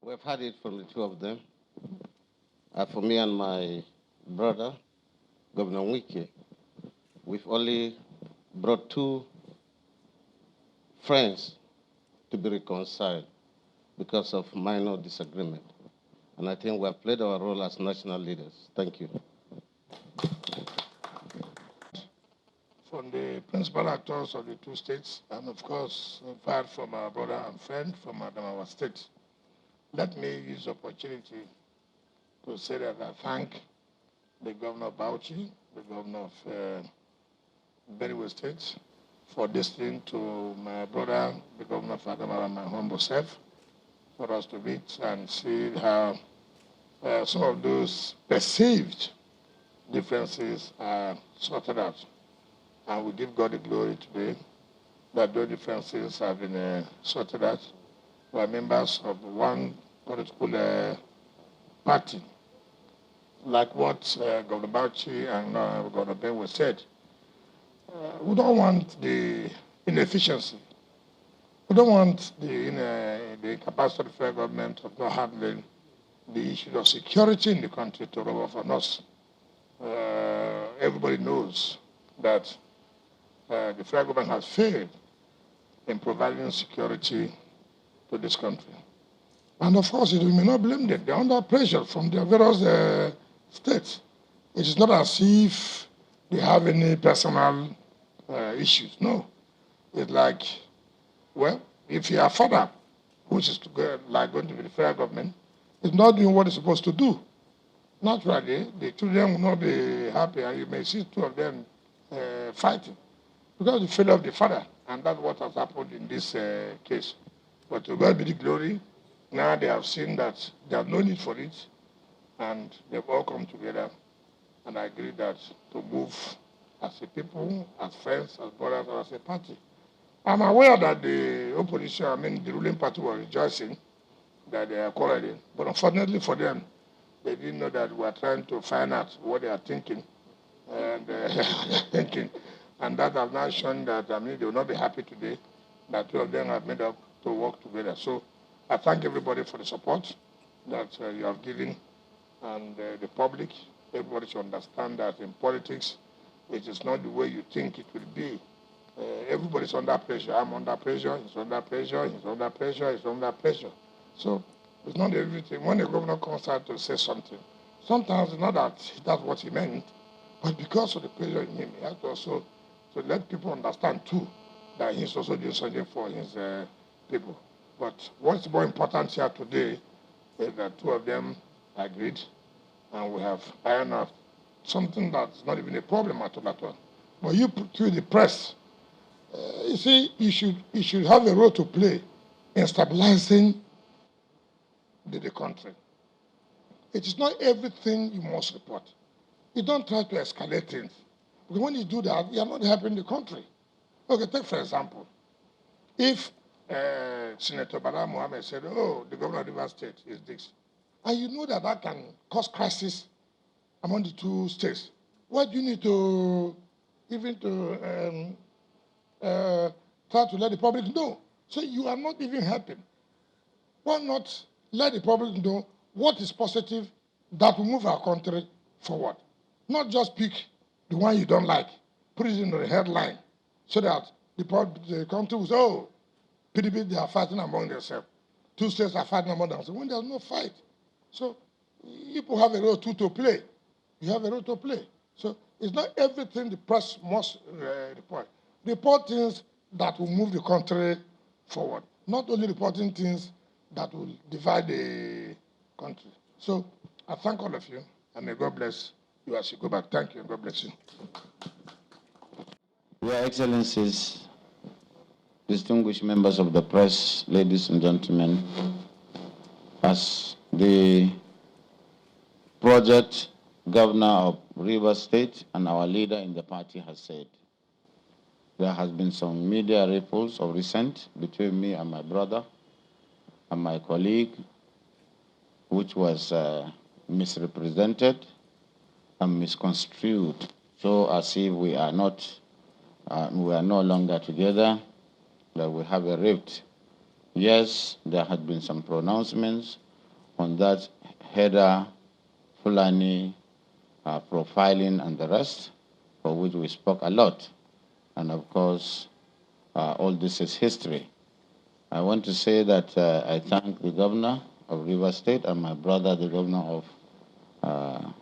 We've had it from the two of them. For me and my brother, Governor Wike, we've only brought two friends to be reconciled because of minor disagreement. And I think we have played our role as national leaders. Thank you. From the principal actors of the two states, and of course, fired from our brother and friend from Adamawa State. Let me use the opportunity to say that I thank the governor of Bauchi, the governor of Benue State, for listening to my brother, the governor of Adamawa, my humble self, for us to meet and see how some of those perceived differences are sorted out. And we give God the glory today that those differences have been sorted out. We are members of one political party, like what Governor Bauchi and Governor Benue said. We don't want the inefficiency. We don't want the incapacity of the federal government of not handling the issue of security in the country to rub off on us. Everybody knows that the federal government has failed in providing security to this country. And of course, we may not blame them. They're under pressure from their various states. It is not as if they have any personal issues. No. It's like, well, if your father, which is like going to be the federal government, is not doing what it's supposed to do, naturally, the children will not be happy, and you may see two of them fighting because of the failure of the father, and that's what has happened in this case. But to God be the glory, now they have seen that there's no need for it, and they've all come together, and I agree that to move as a people, as friends, as brothers, or as a party. I'm aware that the opposition, the ruling party was rejoicing that they are quarreling, but unfortunately for them, they didn't know that we are trying to find out what they are thinking, and and that has now shown that they will not be happy today that two of them have made up to work together. So I thank everybody for the support that you have given, and the public. Everybody should understand that in politics, it is not the way you think it will be. Everybody's under pressure. I'm under pressure. He's under pressure. He's under pressure. He's under pressure. So it's not everything. When the governor comes out to say something, sometimes it's not that that's what he meant, but because of the pressure in him, he has to also to let people understand too that he's also doing something for his people. But what's more important here today is that two of them agreed, and we have ironed out something that's not even a problem at all. But you put through the press, you see, you should have a role to play in stabilizing the country. It is not everything you must report. You don't try to escalate things. Because when you do that, you are not helping the country. Okay, take for example, if Senator Bala Mohammed said, oh, the governor of Benue State is this, and you know that that can cause crisis among the two states, why do you need to even to try to let the public know? So you are not even helping. Why not let the public know what is positive that will move our country forward? Not just pick the one you don't like, put it in the headline, so that the country will say, oh, PDP, they are fighting among themselves. Two states are fighting among themselves. When there's no fight. So people have a role too to play. You have a role to play. So it's not everything the press must report. Report things that will move the country forward. Not only reporting things that will divide the country. So I thank all of you, and may God bless you as you go back. Thank you, and God bless you. Your Excellencies, distinguished members of the press, ladies and gentlemen, as the project governor of Rivers State and our leader in the party has said, there has been some media ripples of recent between me and my brother and my colleague, which was misrepresented and misconstrued, so as if we are no longer together, that we have a rift. Yes, there had been some pronouncements on that header, Fulani, profiling and the rest, for which we spoke a lot. And of course, all this is history. I want to say that I thank the governor of Rivers State and my brother, the governor of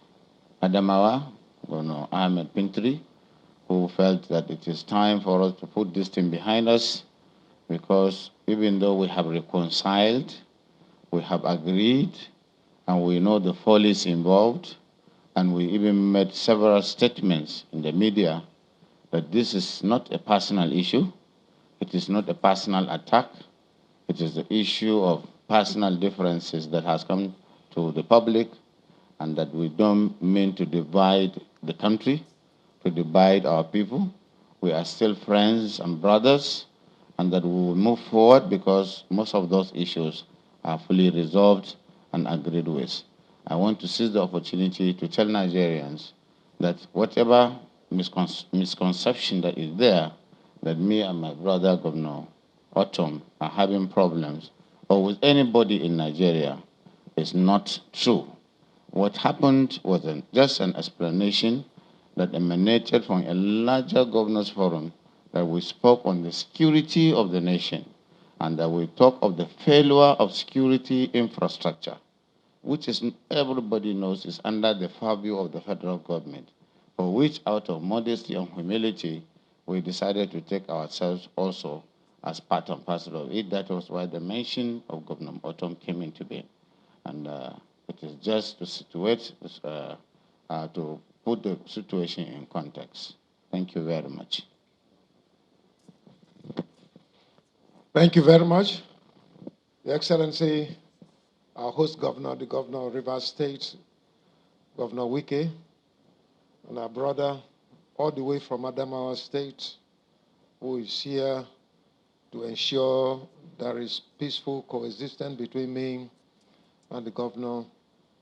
Adamawa, Governor Ahmed Fintiri, who felt that it is time for us to put this thing behind us, because even though we have reconciled, we have agreed, and we know the follies involved, and we even made several statements in the media that this is not a personal issue, it is not a personal attack, it is the issue of personal differences that has come to the public, and that we don't mean to divide the country, to divide our people. We are still friends and brothers, and that we will move forward because most of those issues are fully resolved and agreed with. I want to seize the opportunity to tell Nigerians that whatever misconception that is there, that me and my brother, Governor Ortom, are having problems, or with anybody in Nigeria, is not true. What happened was just an explanation that emanated from a larger governors forum, that we spoke on the security of the nation, and that we talk of the failure of security infrastructure, which is, everybody knows, is under the purview of the federal government, for which, out of modesty and humility, we decided to take ourselves also as part and parcel of it. That was why the mention of Governor Ortom came into being. And it is just to situate, to put the situation in context. Thank you very much. Thank you very much. Your Excellency, our host governor, the governor of Rivers State, Governor Wike, and our brother all the way from Adamawa State, who is here to ensure there is peaceful coexistence between me and the governor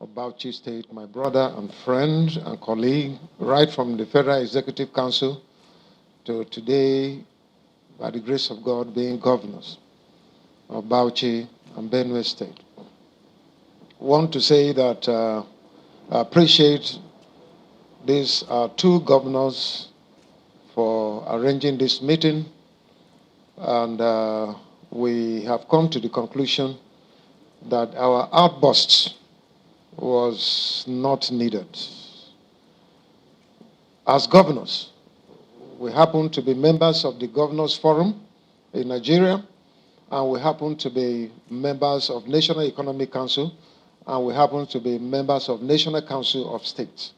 of Bauchi State, my brother and friend and colleague, right from the Federal Executive Council to today, by the grace of God, being governors of Bauchi and Benue State. I want to say that I appreciate these two governors for arranging this meeting, and we have come to the conclusion that our outburst was not needed. As governors, we happen to be members of the Governors Forum in Nigeria, and we happen to be members of National Economic Council, and we happen to be members of National Council of States.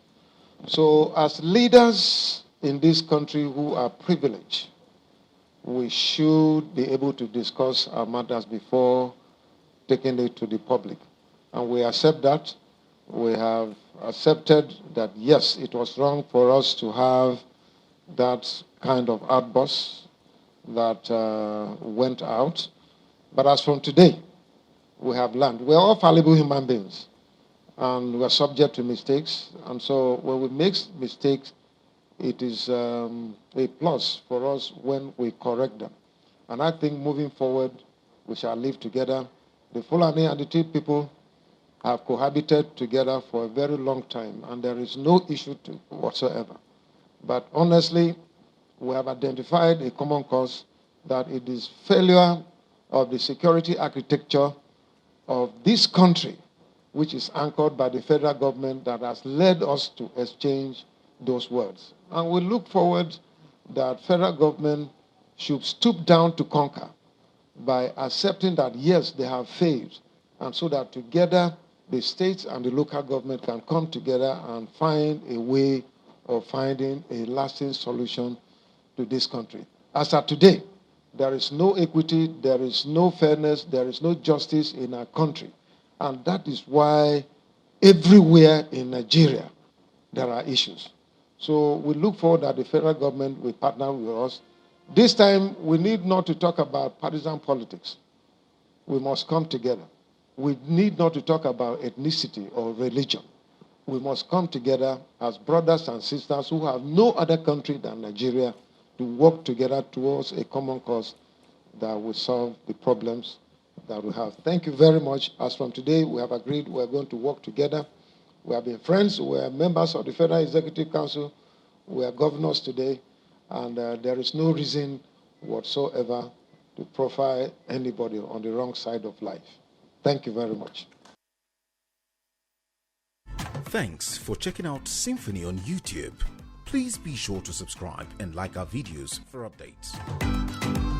So as leaders in this country who are privileged, we should be able to discuss our matters before taking it to the public. And we accept that. We have accepted that, yes, it was wrong for us to have that kind of outburst that went out. But as from today, we have learned. We're all fallible human beings, and we're subject to mistakes. And so when we make mistakes, it is a plus for us when we correct them. And I think moving forward, we shall live together. The Fulani and the Tea people have cohabited together for a very long time, and there is no issue whatsoever. But honestly, we have identified a common cause, that it is failure of the security architecture of this country, which is anchored by the federal government, that has led us to exchange those words. And we look forward that federal government should stoop down to conquer by accepting that, yes, they have failed, and so that together the states and the local government can come together and find a way of finding a lasting solution to this country. As of today, there is no equity, there is no fairness, there is no justice in our country. And that is why everywhere in Nigeria there are issues. So we look forward that the federal government will partner with us. This time, we need not to talk about partisan politics. We must come together. We need not to talk about ethnicity or religion. We must come together as brothers and sisters who have no other country than Nigeria to work together towards a common cause that will solve the problems that we have. Thank you very much. As from today, we have agreed we are going to work together. We have been friends. We are members of the Federal Executive Council. We are governors today, and there is no reason whatsoever to profile anybody on the wrong side of life. Thank you very much. Thanks for checking out Symphony on YouTube. Please be sure to subscribe and like our videos for updates.